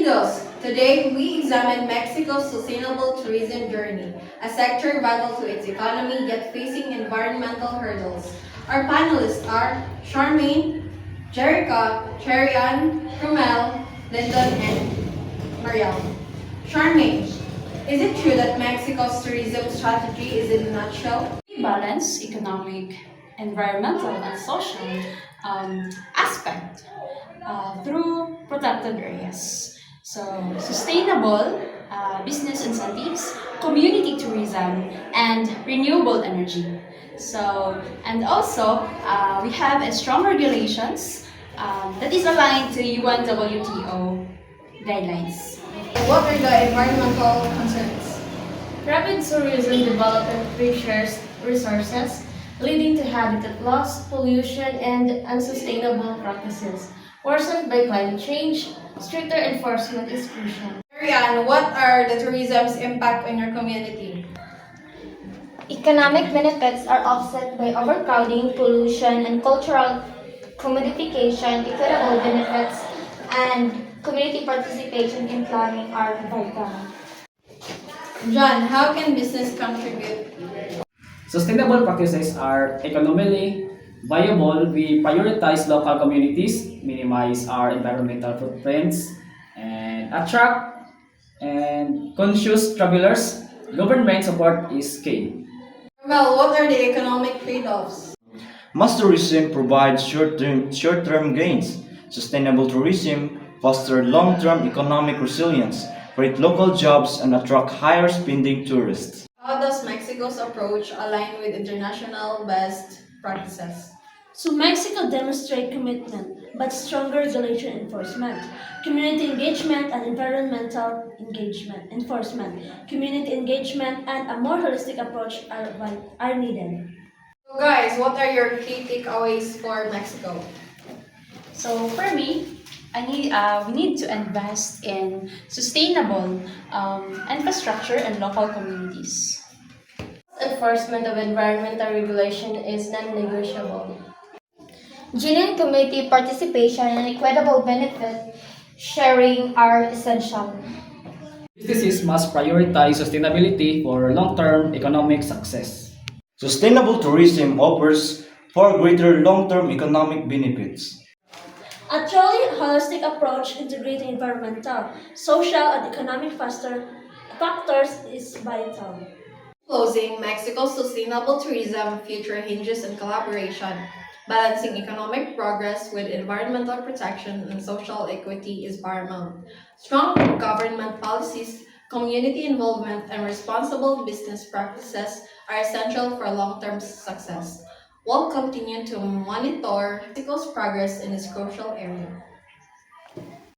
Bienvenidos! Today, we examine Mexico's sustainable tourism journey, a sector vital to its economy yet facing environmental hurdles. Our panelists are Charmaine, Jerica, Cherian, Romel, Lyndon, and Marielle. Charmaine, is it true that Mexico's tourism strategy is in a nutshell? We balance economic, environmental, and social aspect through protected areas. So, sustainable business incentives, community tourism, and renewable energy. So, and also we have a strong regulations that is aligned to UN WTO guidelines. What are the environmental concerns? Rapid tourism development pressures resources, leading to habitat loss, pollution, and unsustainable practices. Worsened by climate change, stricter enforcement is crucial. Cherian, what are the tourism's impact on your community? Economic benefits are offset by overcrowding, pollution, and cultural commodification. Equitable benefits and community participation in planning are vital. John, how can business contribute? Sustainable practices are economically viable. We prioritize local communities, minimize our environmental footprints, and attract and conscious travelers. Government support is key. Well, what are the economic trade-offs? Mass tourism provides short-term gains. Sustainable tourism fosters long-term economic resilience, create local jobs, and attract higher-spending tourists. How does Mexico's approach align with international best practices? So Mexico demonstrates commitment, but stronger regulation enforcement, community engagement and environmental enforcement, community engagement and a more holistic approach are needed. So guys, what are your key takeaways for Mexico? So for me, we need to invest in sustainable infrastructure and local communities. Enforcement of environmental regulation is non-negotiable. Genuine community participation and equitable benefit sharing are essential. Businesses must prioritize sustainability for long-term economic success. Sustainable tourism offers far greater long-term economic benefits. A truly holistic approach integrating environmental, social, and economic factors is vital. Closing, Mexico's sustainable tourism future hinges on collaboration. Balancing economic progress with environmental protection and social equity is paramount. Strong government policies, community involvement, and responsible business practices are essential for long-term success. We'll continue to monitor Mexico's progress in this crucial area.